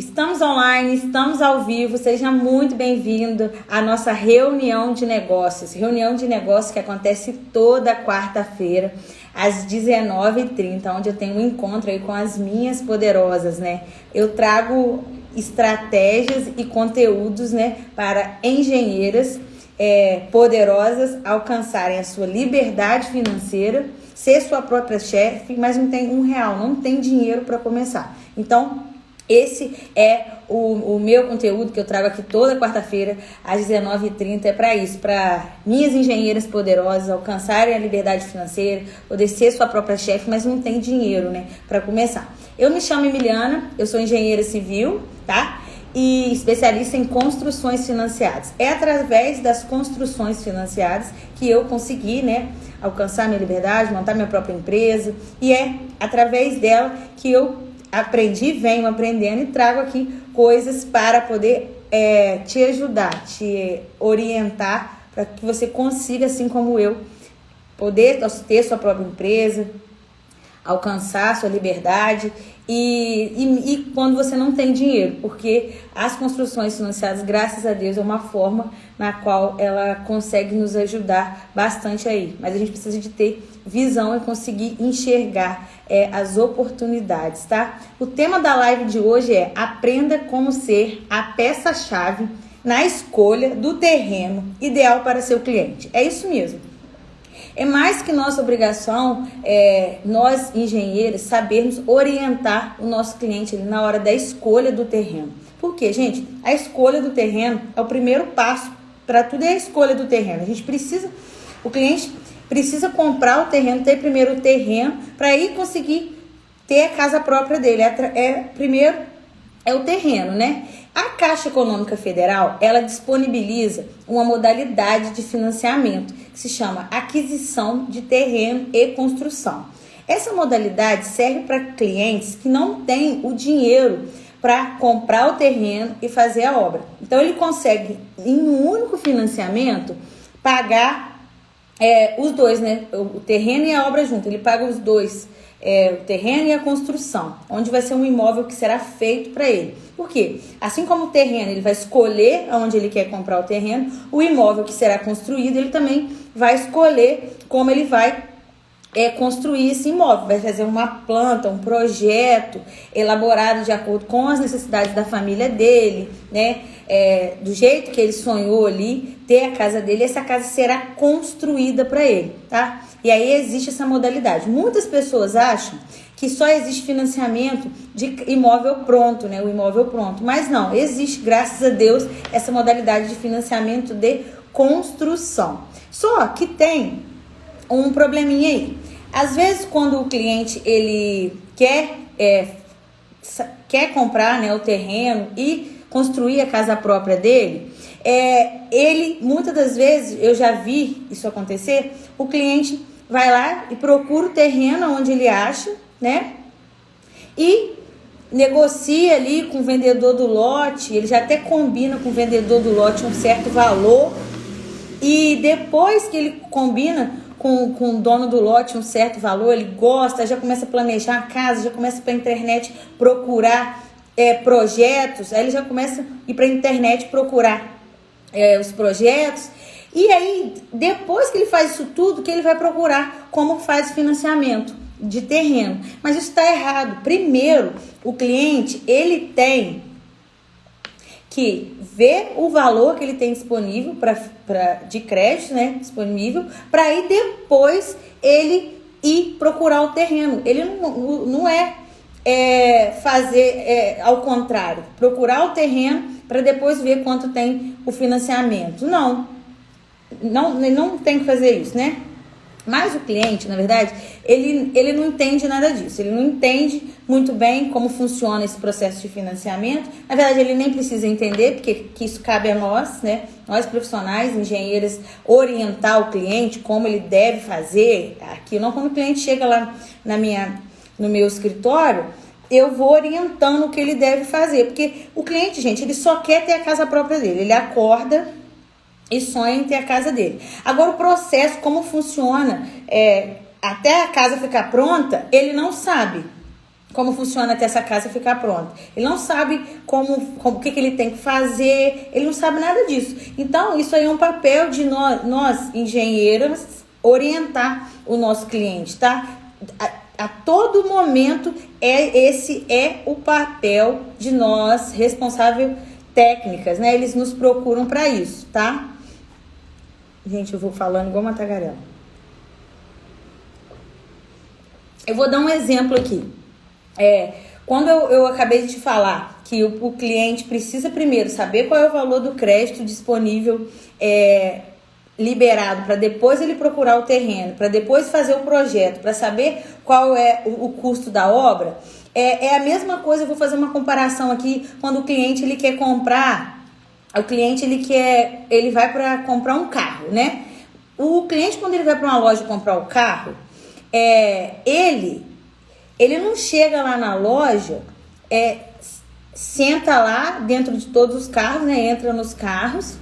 Estamos online, estamos ao vivo, seja muito bem-vindo à nossa reunião de negócios. Reunião de negócios que acontece toda quarta-feira, às 19h30, onde eu tenho um encontro aí com as minhas poderosas, né? Eu trago estratégias e conteúdos, né, para engenheiras poderosas alcançarem a sua liberdade financeira, ser sua própria chefe, mas não tem R$1, não tem dinheiro para começar. Então, esse é o meu conteúdo que eu trago aqui toda quarta-feira às 19h30. É para isso, para minhas engenheiras poderosas alcançarem a liberdade financeira, poder ser sua própria chefe, mas não tem dinheiro, né, para começar. Eu me chamo Emiliana, eu sou engenheira civil, tá? E especialista em construções financiadas. É através das construções financiadas que eu consegui, né, alcançar minha liberdade, montar minha própria empresa, e é através dela que eu aprendi, venho aprendendo e trago aqui coisas para poder te ajudar, te orientar para que você consiga, assim como eu, poder ter sua própria empresa, alcançar sua liberdade e quando você não tem dinheiro, porque as construções financiadas, graças a Deus, é uma forma na qual ela consegue nos ajudar bastante aí, mas a gente precisa de ter visão e conseguir enxergar as oportunidades, tá? O tema da live de hoje é: aprenda como ser a peça-chave na escolha do terreno ideal para seu cliente. É isso mesmo. É mais que nossa obrigação, nós engenheiros, sabermos orientar o nosso cliente ali na hora da escolha do terreno. Por quê, gente? A escolha do terreno é o primeiro passo para tudo, é a escolha do terreno. O cliente precisa comprar o terreno, ter primeiro o terreno, para aí conseguir ter a casa própria dele. Primeiro é o terreno, né? A Caixa Econômica Federal, ela disponibiliza uma modalidade de financiamento que se chama aquisição de terreno e construção. Essa modalidade serve para clientes que não têm o dinheiro para comprar o terreno e fazer a obra. Então, ele consegue, em um único financiamento, pagar os dois, né? O terreno e a obra junto. Ele paga os dois, o terreno e a construção, onde vai ser um imóvel que será feito para ele. Por quê? Assim como o terreno, ele vai escolher onde ele quer comprar o terreno, o imóvel que será construído, ele também vai escolher como ele vai construir esse imóvel. Vai fazer uma planta, um projeto elaborado de acordo com as necessidades da família dele, né? Do jeito que ele sonhou ali, ter a casa dele, essa casa será construída para ele, tá? E aí existe essa modalidade. Muitas pessoas acham que só existe financiamento de imóvel pronto, né? O imóvel pronto. Mas não, existe, graças a Deus, essa modalidade de financiamento de construção. Só que tem um probleminha aí. Às vezes, quando o cliente ele quer comprar, né, o terreno e construir a casa própria dele, ele, muitas das vezes, eu já vi isso acontecer, o cliente vai lá e procura o terreno onde ele acha, né, e negocia ali com o vendedor do lote, ele já até combina com o vendedor do lote um certo valor, e depois que ele combina com o dono do lote um certo valor, ele gosta, já começa a planejar a casa, já começa para a internet procurar projetos, aí ele já começa a ir para a internet procurar os projetos, e aí depois que ele faz isso tudo, que ele vai procurar como faz o financiamento de terreno. Mas isso está errado. Primeiro, o cliente, ele tem que ver o valor que ele tem disponível de crédito, né, disponível, para aí depois ele ir procurar o terreno. Ele não fazer ao contrário, procurar o terreno para depois ver quanto tem o financiamento. Não tem que fazer isso, né? Mas o cliente, na verdade, ele não entende nada disso. Ele não entende muito bem como funciona esse processo de financiamento. Na verdade, ele nem precisa entender, porque que isso cabe a nós, né? Nós profissionais, engenheiros, orientar o cliente como ele deve fazer aquilo. Não, quando o cliente chega lá no meu escritório, eu vou orientando o que ele deve fazer. Porque o cliente, gente, ele só quer ter a casa própria dele. Ele acorda e sonha em ter a casa dele. Agora, o processo, como funciona, até a casa ficar pronta, ele não sabe. como funciona até essa casa ficar pronta. Ele não sabe o que ele tem que fazer, ele não sabe nada disso. Então, isso aí é um papel de nós engenheiras, orientar o nosso cliente, tá? A todo momento, esse é o papel de nós, responsáveis técnicas, né? Eles nos procuram para isso, tá? Gente, eu vou falando igual uma tagarela. Eu vou dar um exemplo aqui. Quando eu acabei de te falar que o cliente precisa primeiro saber qual é o valor do crédito disponível liberado, para depois ele procurar o terreno, para depois fazer o projeto, para saber qual é o custo da obra, é a mesma coisa. Eu vou fazer uma comparação aqui quando o cliente ele quer comprar, ele vai para comprar um carro, né? O cliente, quando ele vai para uma loja comprar o carro, ele não chega lá na loja, senta lá dentro de todos os carros, né? Entra nos carros,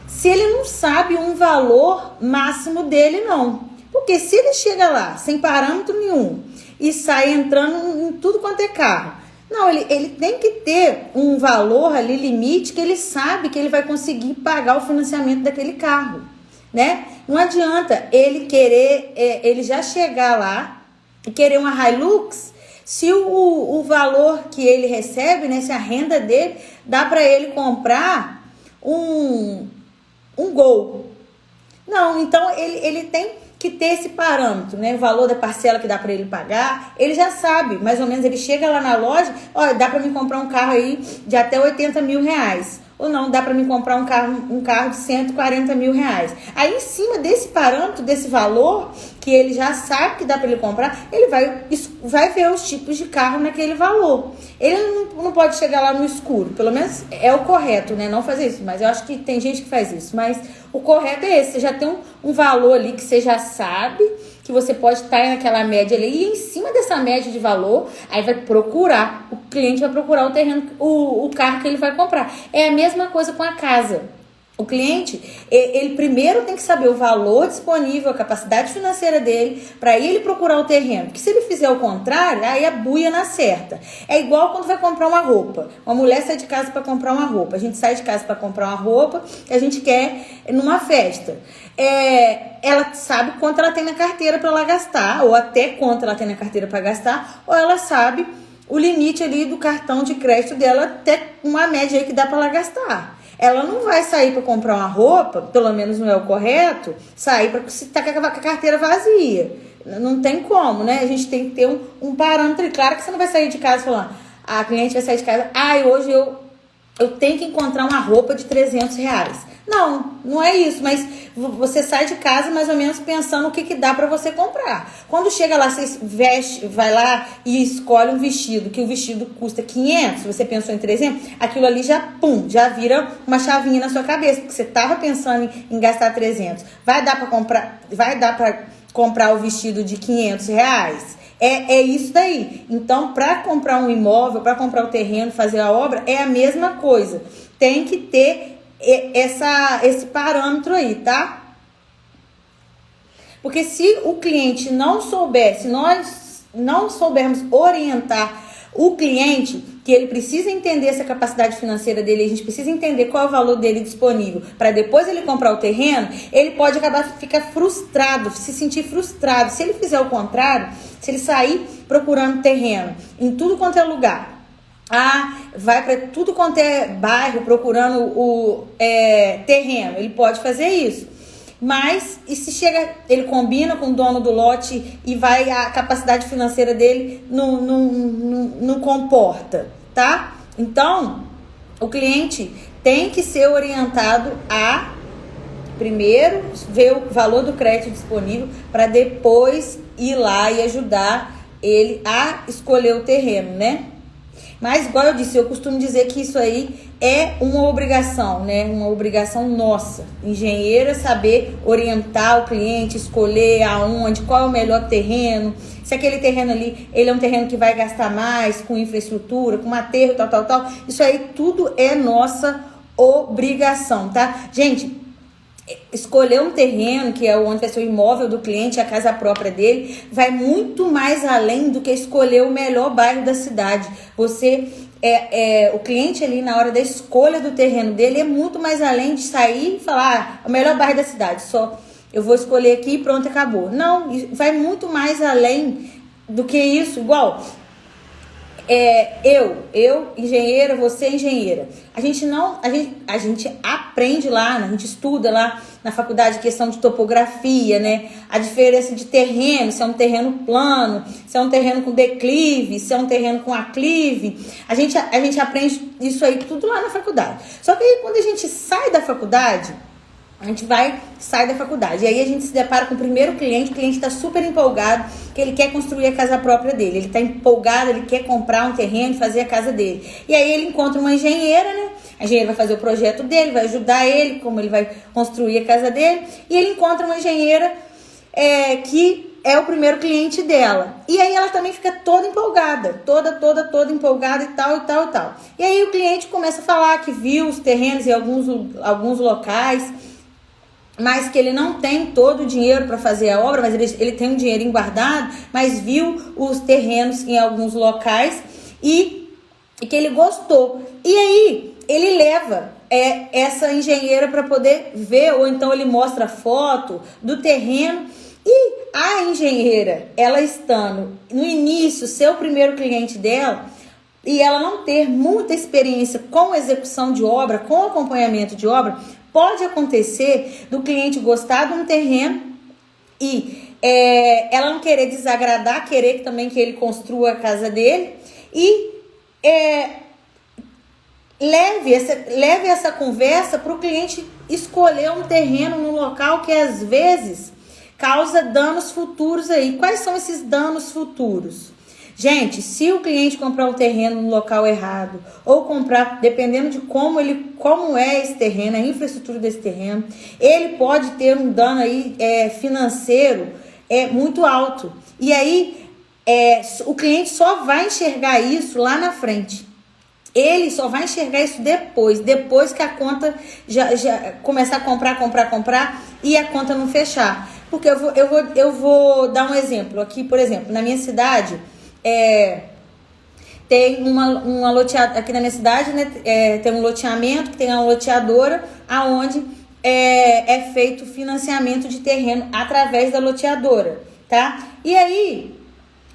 se ele não sabe um valor máximo dele, não. Porque se ele chega lá sem parâmetro nenhum e sai entrando em tudo quanto é carro, não, ele tem que ter um valor ali, limite, que ele sabe que ele vai conseguir pagar o financiamento daquele carro, né? Não adianta ele já chegar lá e querer uma Hilux, se o valor que ele recebe, né, se a renda dele dá para ele comprar um Gol. Não, então ele tem que ter esse parâmetro, né? O valor da parcela que dá para ele pagar, ele já sabe, mais ou menos. Ele chega lá na loja, olha, dá para mim comprar um carro aí de até 80 mil reais. Ou não, dá para mim comprar um carro de 140 mil reais. Aí, em cima desse parâmetro, desse valor, que ele já sabe que dá para ele comprar, ele vai ver os tipos de carro naquele valor. Ele não pode chegar lá no escuro. Pelo menos é o correto, né? Não fazer isso. Mas eu acho que tem gente que faz isso. Mas o correto é esse. Você já tem um valor ali que você já sabe que você pode estar naquela média ali. E em cima dessa média de valor, aí vai procurar. O cliente vai procurar o terreno, o carro que ele vai comprar. É a mesma coisa com a casa. O cliente, ele primeiro tem que saber o valor disponível, a capacidade financeira dele, para ele procurar o terreno. Porque se ele fizer o contrário, aí a buia não acerta. É igual quando vai comprar uma roupa. Uma mulher sai de casa para comprar uma roupa. A gente sai de casa para comprar uma roupa que a gente quer numa festa. Ela sabe quanto ela tem na carteira para ela gastar, ou até quanto ela tem na carteira para gastar, ou ela sabe o limite ali do cartão de crédito dela, até uma média aí que dá para ela gastar. Ela não vai sair para comprar uma roupa, pelo menos não é o correto, sair para se tá com a carteira vazia. Não tem como, né? A gente tem que ter um parâmetro. E claro que você não vai sair de casa falando, a cliente vai sair de casa, hoje eu tenho que encontrar uma roupa de 300 reais. Não é isso, mas você sai de casa mais ou menos pensando o que dá para você comprar. Quando chega lá, você vai lá e escolhe um vestido, que o vestido custa 500, você pensou em 300, aquilo ali já vira uma chavinha na sua cabeça, porque você estava pensando em gastar 300. Vai dar para comprar o vestido de 500 reais? É isso daí. Então, para comprar um imóvel, para comprar o terreno, fazer a obra, é a mesma coisa. Tem que ter esse parâmetro aí, tá? Porque se o cliente não souber, se nós não soubermos orientar o cliente, que ele precisa entender essa capacidade financeira dele, a gente precisa entender qual é o valor dele disponível, para depois ele comprar o terreno, ele pode ficar frustrado, se sentir frustrado. Se ele fizer o contrário, se ele sair procurando terreno em tudo quanto é lugar, vai para tudo quanto é bairro procurando o terreno, ele pode fazer isso. Mas, e se ele combina com o dono do lote e a capacidade financeira dele não comporta, tá? Então, o cliente tem que ser orientado a primeiro ver o valor do crédito disponível para depois ir lá e ajudar ele a escolher o terreno, né? Mas, igual eu disse, eu costumo dizer que isso aí é uma obrigação, né? Uma obrigação nossa, engenheira, saber orientar o cliente, escolher aonde, qual é o melhor terreno, se aquele terreno ali, ele é um terreno que vai gastar mais com infraestrutura, com aterro, tal. Isso aí tudo é nossa obrigação, tá? Gente, escolher um terreno, que é onde vai ser o imóvel do cliente, a casa própria dele, vai muito mais além do que escolher o melhor bairro da cidade. O cliente ali, na hora da escolha do terreno dele, é muito mais além de sair e falar, o melhor bairro da cidade, só eu vou escolher aqui e pronto, acabou. Não, vai muito mais além do que isso. Igual, eu engenheira, você engenheira. A gente aprende lá, a gente estuda lá na faculdade questão de topografia, né? A diferença de terreno, se é um terreno plano, se é um terreno com declive, se é um terreno com aclive. A gente aprende isso aí tudo lá na faculdade. Só que aí, quando a gente sai da faculdade, sai da faculdade. E aí a gente se depara com o primeiro cliente, o cliente está super empolgado, que ele quer construir a casa própria dele. Ele está empolgado, ele quer comprar um terreno e fazer a casa dele. E aí ele encontra uma engenheira, né? A engenheira vai fazer o projeto dele, vai ajudar ele, como ele vai construir a casa dele. E ele encontra uma engenheira que é o primeiro cliente dela. E aí ela também fica toda empolgada, toda empolgada e tal. E aí o cliente começa a falar que viu os terrenos em alguns locais, mas que ele não tem todo o dinheiro para fazer a obra, mas ele tem um dinheirinho guardado, mas viu os terrenos em alguns locais e que ele gostou. E aí ele leva essa engenheira para poder ver, ou então ele mostra a foto do terreno. E a engenheira, ela estando no início, ser o primeiro cliente dela, e ela não ter muita experiência com execução de obra, com acompanhamento de obra, pode acontecer do cliente gostar de um terreno e ela não querer desagradar, querer também que ele construa a casa dele e leve essa conversa para o cliente escolher um terreno num local que às vezes causa danos futuros aí. Quais são esses danos futuros? Gente, se o cliente comprar um terreno no local errado, ou comprar, dependendo de como é esse terreno, a infraestrutura desse terreno, ele pode ter um dano aí financeiro muito alto. E aí, o cliente só vai enxergar isso lá na frente. Ele só vai enxergar isso depois que a conta já começar a comprar e a conta não fechar. Porque eu vou dar um exemplo aqui, por exemplo, na minha cidade, tem uma loteadora, aqui na minha cidade, né, tem um loteamento, que tem uma loteadora, aonde é feito financiamento de terreno através da loteadora, tá? E aí,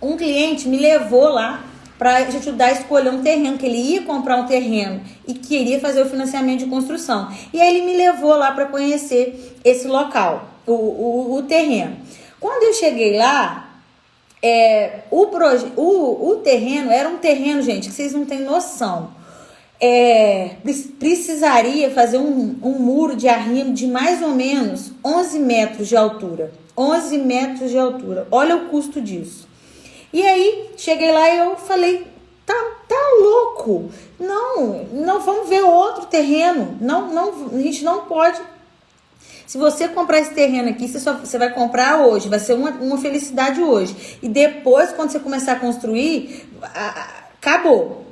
um cliente me levou lá para a gente ajudar a escolher um terreno, que ele ia comprar um terreno e queria fazer o financiamento de construção. E aí ele me levou lá para conhecer esse local, o terreno. Quando eu cheguei lá, o terreno era um terreno, gente, que vocês não têm noção. Precisaria fazer um muro de arrimo de mais ou menos 11 metros de altura. 11 metros de altura. Olha o custo disso. E aí, cheguei lá e eu falei, tá louco. Não, vamos ver outro terreno. A gente não pode. Se você comprar esse terreno aqui, você vai comprar hoje, vai ser uma felicidade hoje. E depois, quando você começar a construir, acabou.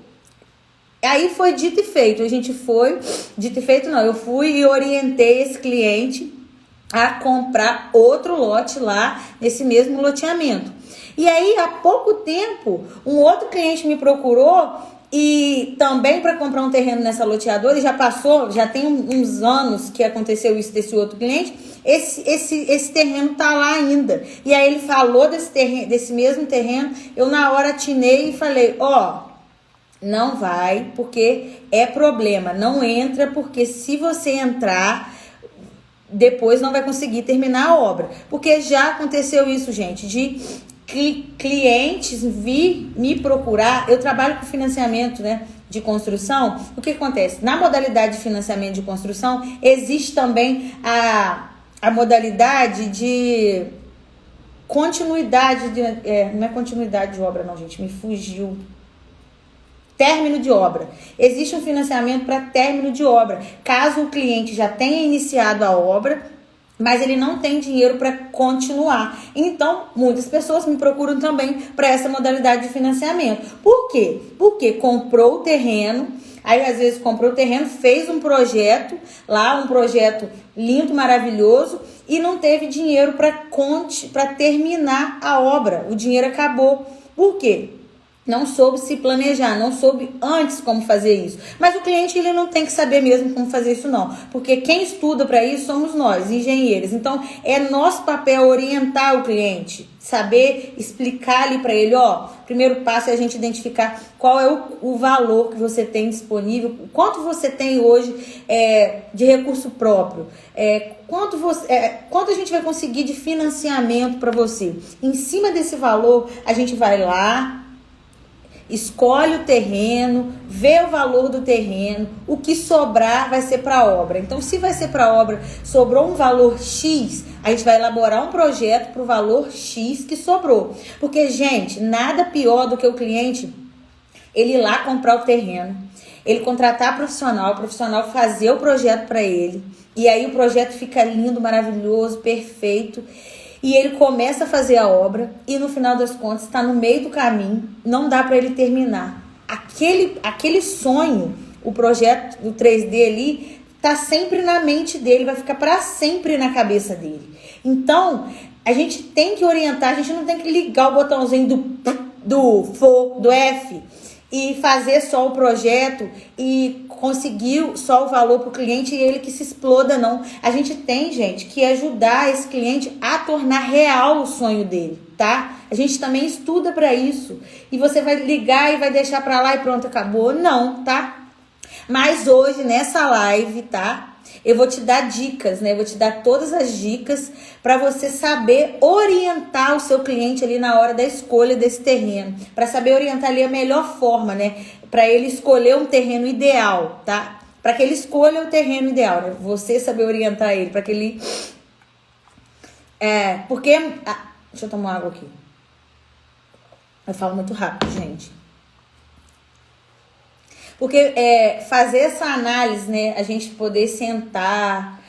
Aí foi dito e feito. Eu fui e orientei esse cliente a comprar outro lote lá, nesse mesmo loteamento. E aí, há pouco tempo, um outro cliente me procurou e também para comprar um terreno nessa loteadora, e já tem uns anos que aconteceu isso desse outro cliente, esse terreno tá lá ainda. E aí ele falou desse mesmo terreno, eu na hora atinei e falei, não vai, porque é problema, não entra, porque se você entrar, depois não vai conseguir terminar a obra. Porque já aconteceu isso, gente, de clientes vir me procurar. Eu trabalho com financiamento, né, de construção. O que acontece? Na modalidade de financiamento de construção, existe também a modalidade de continuidade, não é continuidade de obra não, gente, me fugiu. Término de obra. Existe um financiamento para término de obra. Caso o cliente já tenha iniciado a obra mas ele não tem dinheiro para continuar. Então, muitas pessoas me procuram também para essa modalidade de financiamento. Por quê? Porque comprou o terreno, aí às vezes comprou o terreno, fez um projeto lá, um projeto lindo, maravilhoso, e não teve dinheiro para terminar a obra. O dinheiro acabou. Por quê? Não soube se planejar, não soube antes como fazer isso. Mas o cliente, ele não tem que saber mesmo como fazer isso não, porque quem estuda para isso somos nós, engenheiros. Então, é nosso papel orientar o cliente, saber explicar ali para ele, ó, primeiro passo é a gente identificar qual é o valor que você tem disponível, quanto você tem hoje de recurso próprio, quanto a gente vai conseguir de financiamento para você. Em cima desse valor, a gente vai lá, escolhe o terreno, vê o valor do terreno, o que sobrar vai ser para a obra. Então, se vai ser para a obra, sobrou um valor X, a gente vai elaborar um projeto para o valor X que sobrou. Porque, gente, nada pior do que o cliente, ele ir lá comprar o terreno, ele contratar o profissional fazer o projeto para ele, e aí o projeto fica lindo, maravilhoso, perfeito, e ele começa a fazer a obra e no final das contas está no meio do caminho, não dá para ele terminar. Aquele sonho, o projeto do 3D ali, tá sempre na mente dele, vai ficar para sempre na cabeça dele. Então, a gente tem que orientar, a gente não tem que ligar o botãozinho do F e fazer só o projeto e conseguir só o valor para o cliente e ele que se exploda, não. A gente tem, gente, que ajudar esse cliente a tornar real o sonho dele, tá? A gente também estuda para isso. E você vai ligar e vai deixar para lá e pronto, acabou? Não, tá? Mas hoje, nessa live, tá? Eu vou te dar dicas, né? Eu vou te dar todas as dicas para você saber orientar o seu cliente ali na hora da escolha desse terreno. Para saber orientar ali a melhor forma, né? Para ele escolher um terreno ideal, tá? Para que ele escolha o terreno ideal, né? Você saber orientar ele, para que ele... Porque... deixa eu tomar água aqui. Eu falo muito rápido, gente. Porque fazer essa análise, né, a gente poder sentar,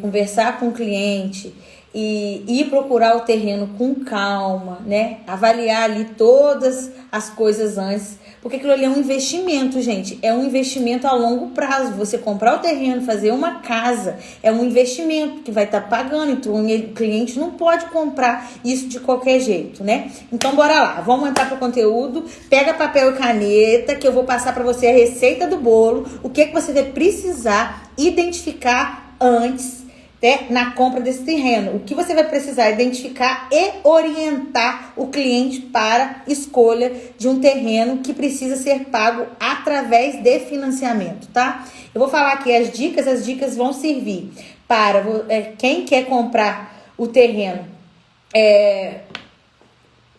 conversar com o cliente e ir procurar o terreno com calma, né, avaliar ali todas as coisas antes, porque aquilo ali é um investimento, gente, é um investimento a longo prazo. Você comprar o terreno, fazer uma casa, é um investimento que vai estar pagando, então o cliente não pode comprar isso de qualquer jeito, né? Então bora lá, vamos entrar para o conteúdo, pega papel e caneta que eu vou passar para você a receita do bolo, o que você vai precisar identificar antes, né, na compra desse terreno. O que você vai precisar identificar e orientar o cliente para escolha de um terreno que precisa ser pago através de financiamento, tá? Eu vou falar aqui as dicas vão servir para quem quer comprar o terreno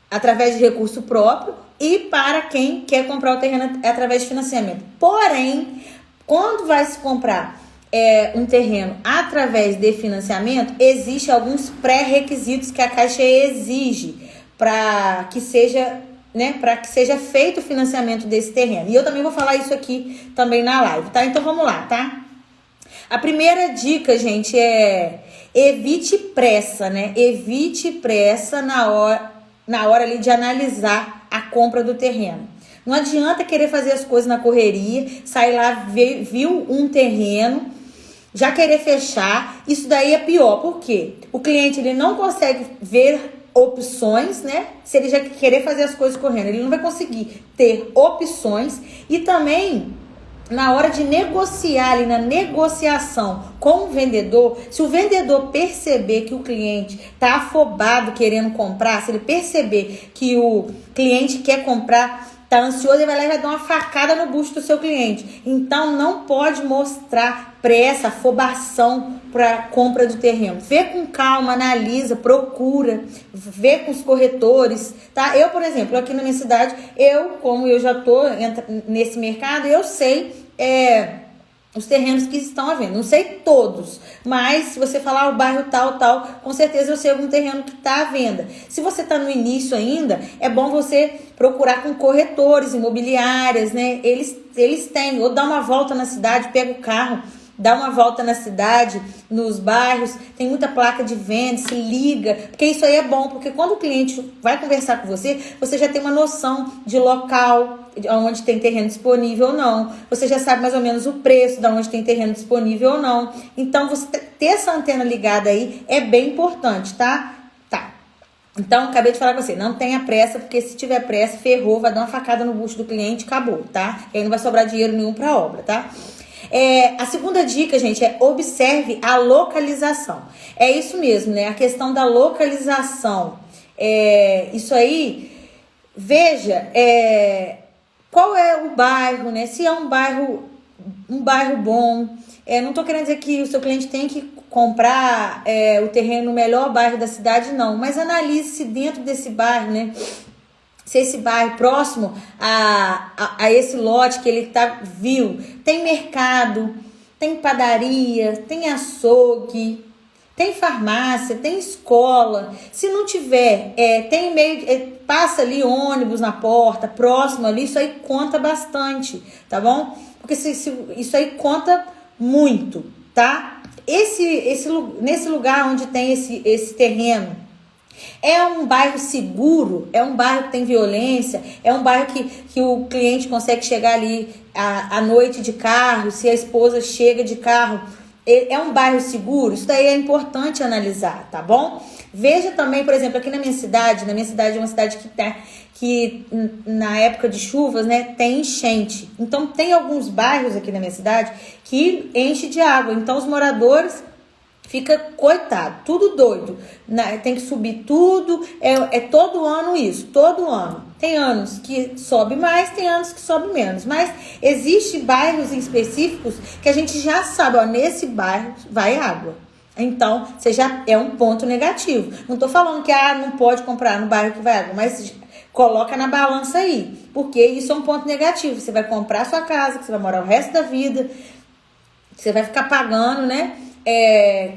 através de recurso próprio e para quem quer comprar o terreno através de financiamento. Porém, quando vai se comprar um terreno através de financiamento, existe alguns pré-requisitos que a Caixa exige para que seja, né, para que seja feito o financiamento desse terreno. E eu também vou falar isso aqui também na live, tá? Então vamos lá, tá? A primeira dica, gente, evite pressa, né? Evite pressa na hora ali de analisar a compra do terreno. Não adianta querer fazer as coisas na correria, sair lá, viu um terreno, já querer fechar. Isso daí é pior. Por quê? O cliente, ele não consegue ver opções, né? Se ele já querer fazer as coisas correndo, ele não vai conseguir ter opções. E também, na hora de negociar ali, na negociação com o vendedor, se o vendedor perceber que o cliente está afobado querendo comprar, se ele perceber que o cliente quer comprar, tá ansioso, ele vai lá e vai dar uma facada no bucho do seu cliente. Então, não pode mostrar pressa, afobação para compra do terreno. Vê com calma, analisa, procura, vê com os corretores, tá? Eu, por exemplo, aqui na minha cidade, como eu já tô nesse mercado, eu sei os terrenos que estão à venda. Não sei todos, mas se você falar o bairro tal, com certeza eu sei algum terreno que está à venda. Se você está no início ainda, é bom você procurar com corretores, imobiliárias, né? Eles têm, ou dá uma volta na cidade, pega o carro dá uma volta na cidade, nos bairros, tem muita placa de venda, se liga, porque isso aí é bom, porque quando o cliente vai conversar com você, você já tem uma noção de local, onde tem terreno disponível ou não, você já sabe mais ou menos o preço, de onde tem terreno disponível ou não. Então, você ter essa antena ligada aí é bem importante, tá? Então, acabei de falar com você, não tenha pressa, porque se tiver pressa, ferrou, vai dar uma facada no bucho do cliente, acabou, tá? E aí não vai sobrar dinheiro nenhum pra obra, tá? A segunda dica, gente, é observe a localização. É isso mesmo, né? A questão da localização. Isso aí, veja, qual é o bairro, né? Se é um bairro bom. Não tô querendo dizer que o seu cliente tem que comprar o terreno no melhor bairro da cidade, não. Mas analise se dentro desse bairro, né? Se esse bairro próximo a esse lote que ele viu, tem mercado, tem padaria, tem açougue, tem farmácia, tem escola. Se não tiver, tem meio, passa ali ônibus na porta, próximo ali, isso aí conta bastante, tá bom? Porque isso aí conta muito, tá? Nesse lugar onde tem esse terreno, é um bairro seguro, é um bairro que tem violência, é um bairro que o cliente consegue chegar ali à noite de carro, se a esposa chega de carro, é um bairro seguro? Isso daí é importante analisar, tá bom? Veja também, por exemplo, aqui na minha cidade é uma cidade que na época de chuvas, né, tem enchente. Então, tem alguns bairros aqui na minha cidade que enche de água. Então, os moradores fica, coitado, tudo doido. Tem que subir tudo. É todo ano isso, todo ano. Tem anos que sobe mais, tem anos que sobe menos. Mas existem bairros específicos que a gente já sabe, ó, nesse bairro vai água. Então, você já é um ponto negativo. Não tô falando que não pode comprar no bairro que vai água, mas coloca na balança aí. Porque isso é um ponto negativo. Você vai comprar a sua casa, que você vai morar o resto da vida, que você vai ficar pagando, né?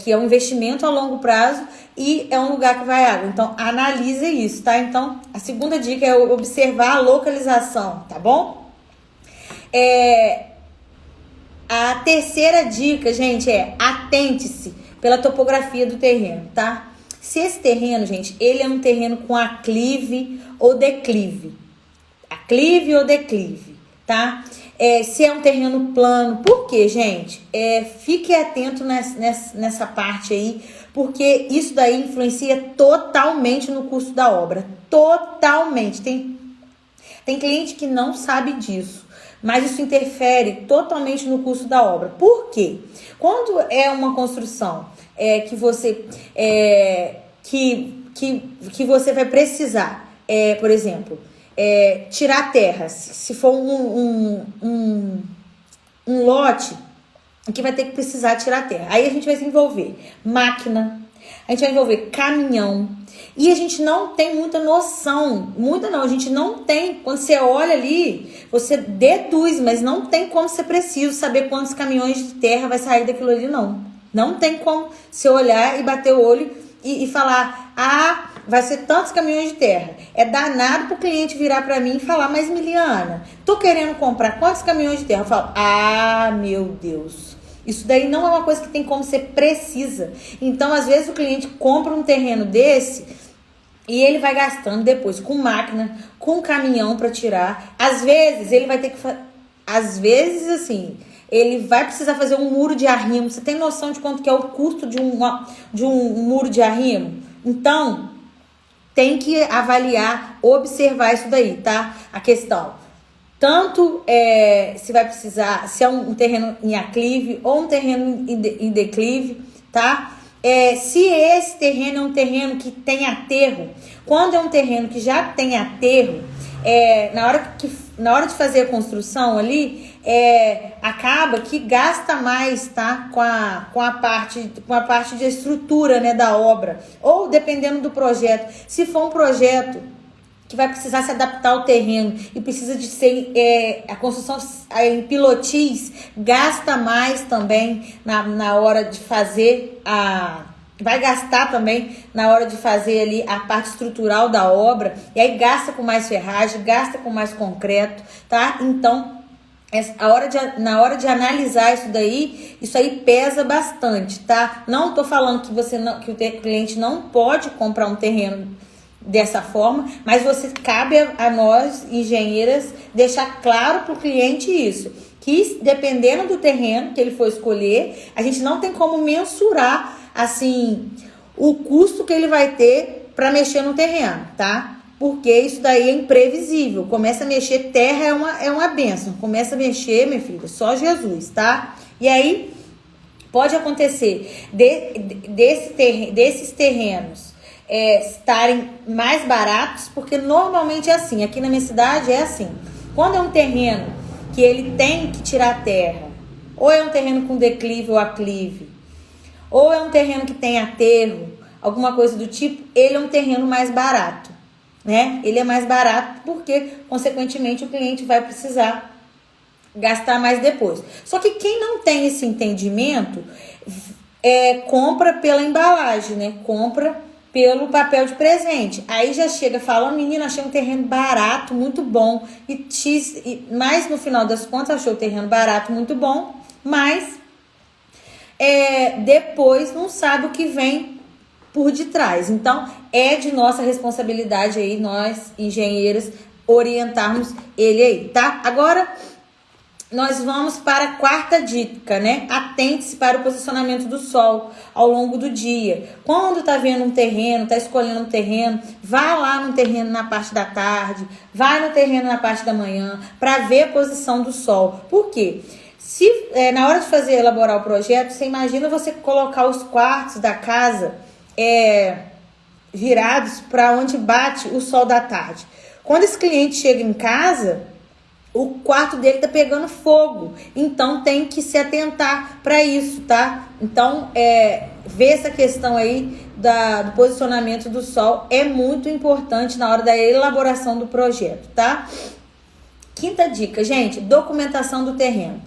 Que é um investimento a longo prazo e é um lugar que vai água. Então, analise isso, tá? Então, a segunda dica é observar a localização, tá bom? A terceira dica, gente, atente-se pela topografia do terreno, tá? Se esse terreno, gente, ele é um terreno com aclive ou declive. Aclive ou declive, tá? Se é um terreno plano. Por quê, gente? Fique atento nessa parte aí, porque isso daí influencia totalmente no custo da obra. Totalmente. Tem cliente que não sabe disso, mas isso interfere totalmente no custo da obra. Por quê? Quando é uma construção que você que você vai precisar, por exemplo, tirar terra, se for um lote que vai ter que precisar tirar terra, aí a gente vai desenvolver máquina, a gente vai envolver caminhão, e a gente não tem muita noção, a gente não tem, quando você olha ali, você deduz, mas não tem como ser preciso saber quantos caminhões de terra vai sair daquilo ali, não tem como você olhar e bater o olho e falar, vai ser tantos caminhões de terra. É danado pro cliente virar para mim e falar, mas Miliana, tô querendo comprar quantos caminhões de terra? Eu falo, meu Deus, isso daí não é uma coisa que tem como ser precisa. Então, às vezes o cliente compra um terreno desse e ele vai gastando depois com máquina, com caminhão para tirar. Às vezes ele vai ter que ele vai precisar fazer um muro de arrimo. Você tem noção de quanto que é o custo de um muro de arrimo? Então, tem que avaliar, observar isso daí, tá? A questão. Tanto se vai precisar, se é um terreno em aclive ou um terreno em declive, tá? Se esse terreno é um terreno que tem aterro, quando é um terreno que já tem aterro, na hora de fazer a construção ali, acaba que gasta mais, tá? Com a parte de estrutura, né, da obra. Ou dependendo do projeto. Se for um projeto que vai precisar se adaptar ao terreno e precisa de ser a construção em pilotis, gasta mais também na hora de fazer vai gastar também na hora de fazer ali a parte estrutural da obra, e aí gasta com mais ferragem, gasta com mais concreto, tá? Então, na hora de analisar isso aí pesa bastante, tá? Não tô falando que o cliente não pode comprar um terreno dessa forma, mas cabe a nós, engenheiras, deixar claro para o cliente isso, que dependendo do terreno que ele for escolher, a gente não tem como mensurar, assim, o custo que ele vai ter para mexer no terreno, tá? Porque isso daí é imprevisível. Começa a mexer, terra é uma bênção. Começa a mexer, minha filha, só Jesus, tá? E aí, pode acontecer desses terrenos estarem mais baratos, porque normalmente é assim. Aqui na minha cidade é assim. Quando é um terreno que ele tem que tirar terra, ou é um terreno com declive ou aclive, ou é um terreno que tem aterro, alguma coisa do tipo, ele é um terreno mais barato. Né? Ele é mais barato porque, consequentemente, o cliente vai precisar gastar mais depois. Só que quem não tem esse entendimento compra pela embalagem, né? Compra pelo papel de presente. Aí já chega falando, menina, achei um terreno barato, muito bom. Mas no final das contas achou o terreno barato, muito bom, mas depois não sabe o que vem por detrás. Então, é de nossa responsabilidade aí, nós, engenheiros, orientarmos ele aí, tá? Agora, nós vamos para a quarta dica, né? Atente-se para o posicionamento do sol ao longo do dia. Quando tá vendo um terreno, tá escolhendo um terreno, vá lá no terreno na parte da tarde, vai no terreno na parte da manhã, para ver a posição do sol. Por quê? Se na hora de elaborar o projeto, você imagina você colocar os quartos da casa virados para onde bate o sol da tarde. Quando esse cliente chega em casa, o quarto dele tá pegando fogo, então tem que se atentar para isso, tá? Então, ver essa questão aí do posicionamento do sol é muito importante na hora da elaboração do projeto, tá? Quinta dica, gente, documentação do terreno.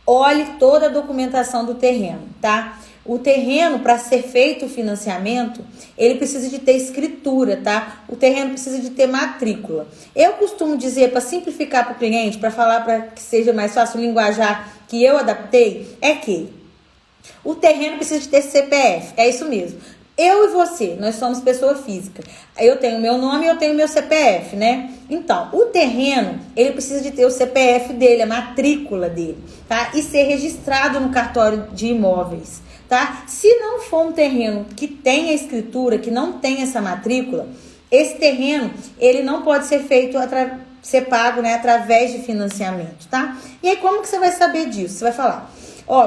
Olhe toda a documentação do terreno, tá? O terreno, para ser feito o financiamento, ele precisa de ter escritura, tá? O terreno precisa de ter matrícula. Eu costumo dizer, para simplificar para o cliente, para falar para que seja mais fácil o linguajar que eu adaptei, é que o terreno precisa de ter CPF, é isso mesmo. Eu e você, nós somos pessoa física. Eu tenho meu nome e eu tenho meu CPF, né? Então, o terreno, ele precisa de ter o CPF dele, a matrícula dele, tá? E ser registrado no cartório de imóveis, tá? Se não for um terreno que tenha escritura, que não tem essa matrícula, esse terreno, ele não pode ser ser pago, né, através de financiamento, tá? E aí, como que você vai saber disso? Você vai falar,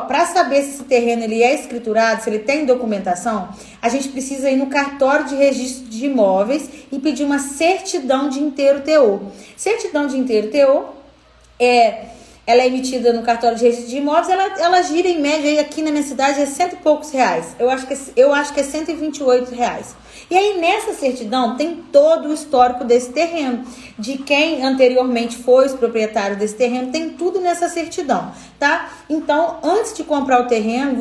para saber se esse terreno ele é escriturado, se ele tem documentação, a gente precisa ir no cartório de registro de imóveis e pedir uma certidão de inteiro teor. Certidão de inteiro teor ela é emitida no cartório de registro de imóveis, ela gira em média, aí aqui na minha cidade é R$100 e poucos. Eu acho que é R$128. E aí nessa certidão tem todo o histórico desse terreno, de quem anteriormente foi os proprietários desse terreno, tem tudo nessa certidão, tá? Então, antes de comprar o terreno,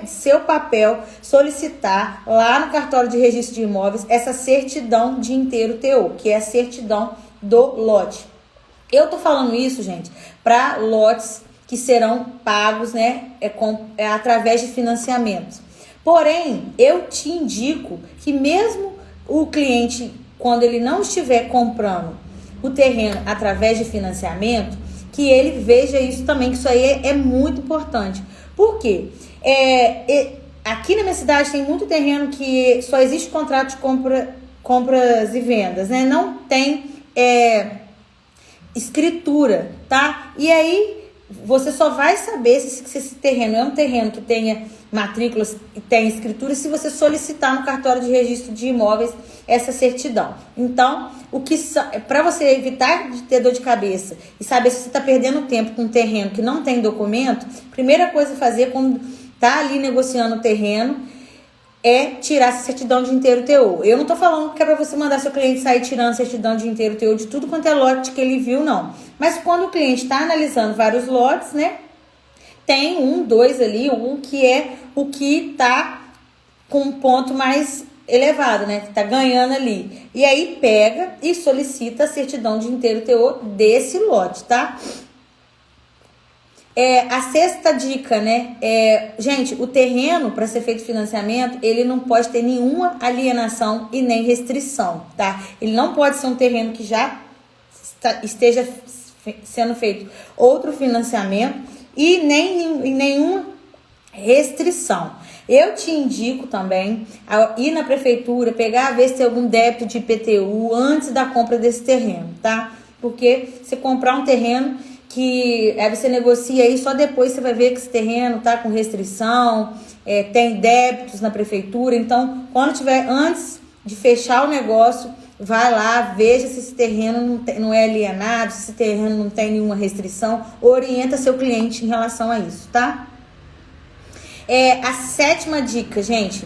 seu papel solicitar lá no cartório de registro de imóveis essa certidão de inteiro teor, que é a certidão do lote. Eu tô falando isso, gente, para lotes que serão pagos, né, através de financiamento. Porém, eu te indico que mesmo o cliente, quando ele não estiver comprando o terreno através de financiamento, que ele veja isso também, que isso aí é muito importante. Por quê? Aqui na minha cidade tem muito terreno que só existe contrato de compras e vendas, né? Não tem escritura, tá? E aí você só vai saber se esse terreno é um terreno que tenha matrículas e tenha escritura se você solicitar no cartório de registro de imóveis essa certidão. Então, para você evitar de ter dor de cabeça e saber se você está perdendo tempo com um terreno que não tem documento, primeira coisa a fazer quando tá ali negociando o terreno é tirar essa certidão de inteiro teor. Eu não tô falando que é para você mandar seu cliente sair tirando certidão de inteiro teor de tudo quanto é lote que ele viu, não. Mas quando o cliente está analisando vários lotes, né, tem dois ali, que é o que tá com um ponto mais elevado, né, que tá ganhando ali. E aí pega e solicita a certidão de inteiro teor desse lote, tá? A sexta dica, né? Gente, o terreno, para ser feito financiamento, ele não pode ter nenhuma alienação e nem restrição, tá? Ele não pode ser um terreno que já esteja sendo feito outro financiamento e nem nenhuma restrição. Eu te indico também a ir na prefeitura, pegar, ver se tem algum débito de IPTU antes da compra desse terreno, tá? Porque você comprar um terreno que aí você negocia aí, só depois você vai ver que esse terreno tá com restrição, tem débitos na prefeitura. Então, quando tiver, antes de fechar o negócio, vai lá, veja se esse terreno não é alienado, se esse terreno não tem nenhuma restrição, orienta seu cliente em relação a isso, tá? A sétima dica, gente,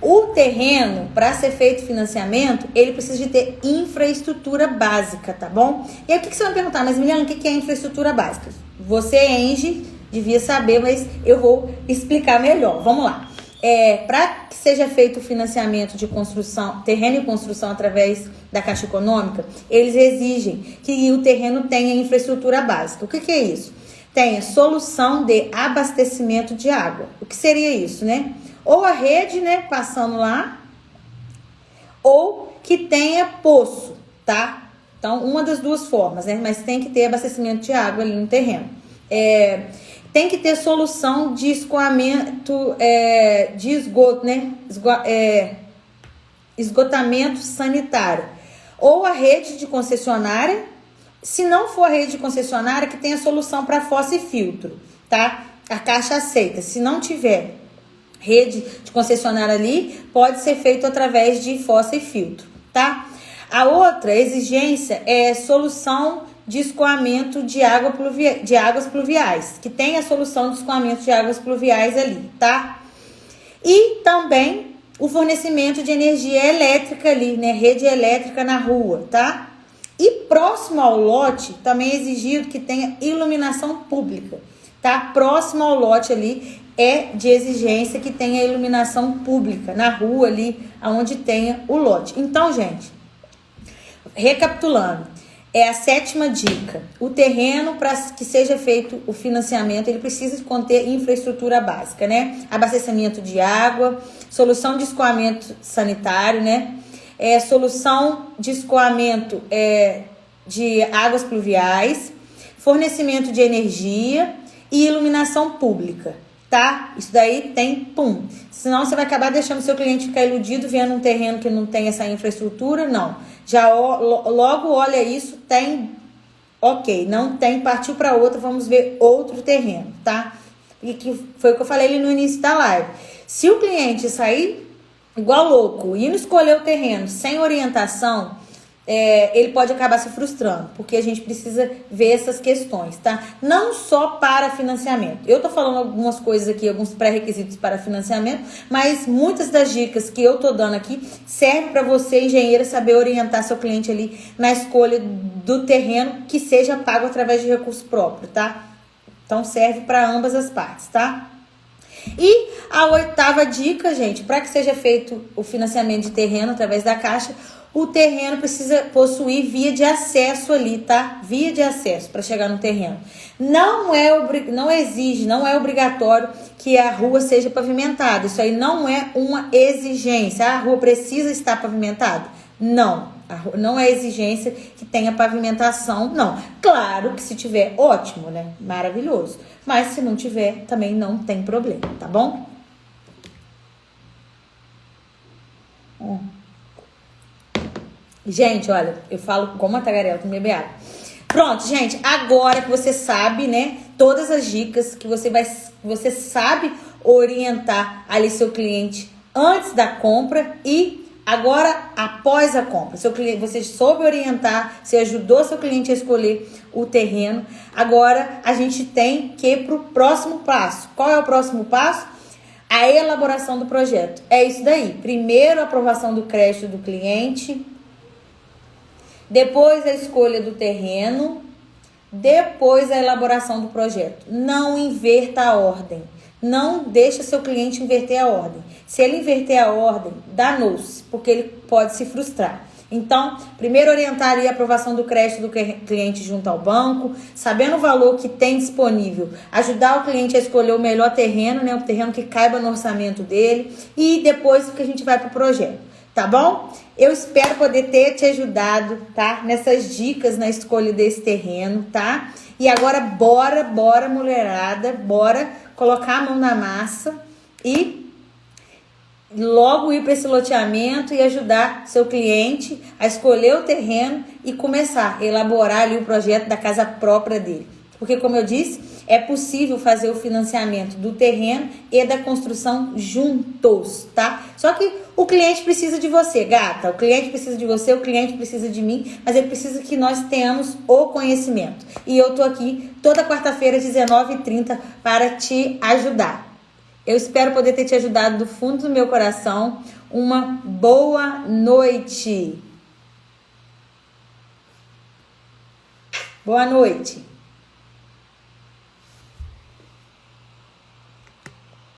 o terreno, para ser feito financiamento, ele precisa de ter infraestrutura básica, tá bom? E aí o que você vai perguntar, mas Miliana, o que é infraestrutura básica? Você, Engie, devia saber, mas eu vou explicar melhor. Vamos lá. Para que seja feito o financiamento de construção, terreno e construção através da Caixa Econômica, eles exigem que o terreno tenha infraestrutura básica. O que é isso? Tenha solução de abastecimento de água. O que seria isso, né? Ou a rede, né, passando lá, ou que tenha poço, tá? Então, uma das duas formas, né? Mas tem que ter abastecimento de água ali no terreno. Tem que ter solução de escoamento de esgoto, né? Esgotamento sanitário. Ou a rede de concessionária. Se não for a rede de concessionária, que tenha solução para fossa e filtro, tá? A Caixa aceita. Se não tiver rede de concessionária ali, pode ser feito através de fossa e filtro, tá? A outra exigência é solução de escoamento de águas pluviais, que tem a solução de escoamento de águas pluviais ali, tá? E também o fornecimento de energia elétrica ali, né? Rede elétrica na rua, tá? E próximo ao lote, também é exigido que tenha iluminação pública, tá? Próximo ao lote ali é de exigência que tenha iluminação pública na rua ali, onde tenha o lote. Então, gente, recapitulando, a sétima dica. O terreno, para que seja feito o financiamento, ele precisa conter infraestrutura básica, né? Abastecimento de água, solução de escoamento sanitário, né? Solução de escoamento de águas pluviais, fornecimento de energia e iluminação pública, tá? Isso daí tem pum. Senão você vai acabar deixando o seu cliente ficar iludido vendo um terreno que não tem essa infraestrutura, não. Já logo olha isso, tem, ok, não tem, partiu para outra, vamos ver outro terreno, tá? E que foi o que eu falei ali no início da live. Se o cliente sair igual louco, indo escolher o terreno sem orientação, ele pode acabar se frustrando, porque a gente precisa ver essas questões, tá? Não só para financiamento. Eu tô falando algumas coisas aqui, alguns pré-requisitos para financiamento, mas muitas das dicas que eu tô dando aqui servem para você, engenheira, saber orientar seu cliente ali na escolha do terreno que seja pago através de recurso próprio, tá? Então serve para ambas as partes, tá? E a oitava dica, gente, para que seja feito o financiamento de terreno através da Caixa, o terreno precisa possuir via de acesso ali, tá? Via de acesso para chegar no terreno. Não é obrigatório que a rua seja pavimentada. Isso aí não é uma exigência. A rua precisa estar pavimentada? Não. Não é exigência que tenha pavimentação, não. Claro que se tiver, ótimo, né? Maravilhoso. Mas se não tiver, também não tem problema, tá bom? Gente, olha, eu falo como uma tagarela com minha beata. Pronto, gente, agora que você sabe, né, todas as dicas que você sabe orientar ali seu cliente antes da compra e agora após a compra. Seu cliente, você soube orientar, você ajudou seu cliente a escolher o terreno. Agora a gente tem que ir para o próximo passo. Qual é o próximo passo? A elaboração do projeto. É isso daí. Primeiro a aprovação do crédito do cliente, depois a escolha do terreno, depois a elaboração do projeto. Não inverta a ordem. Não deixa seu cliente inverter a ordem. Se ele inverter a ordem, danou-se, porque ele pode se frustrar. Então, primeiro orientar ali a aprovação do crédito do cliente junto ao banco, sabendo o valor que tem disponível, ajudar o cliente a escolher o melhor terreno, né, o terreno que caiba no orçamento dele, e depois que a gente vai para o projeto, tá bom? Eu espero poder ter te ajudado, tá? Nessas dicas na escolha desse terreno, tá? E agora bora mulherada, bora colocar a mão na massa e logo ir para esse loteamento e ajudar seu cliente a escolher o terreno e começar a elaborar ali o projeto da casa própria dele. Porque, como eu disse, é possível fazer o financiamento do terreno e da construção juntos, tá? Só que o cliente precisa de você, gata. O cliente precisa de você, o cliente precisa de mim, mas ele precisa que nós tenhamos o conhecimento. E eu tô aqui toda quarta-feira, às 19h30, para te ajudar. Eu espero poder ter te ajudado do fundo do meu coração. Uma boa noite. Boa noite.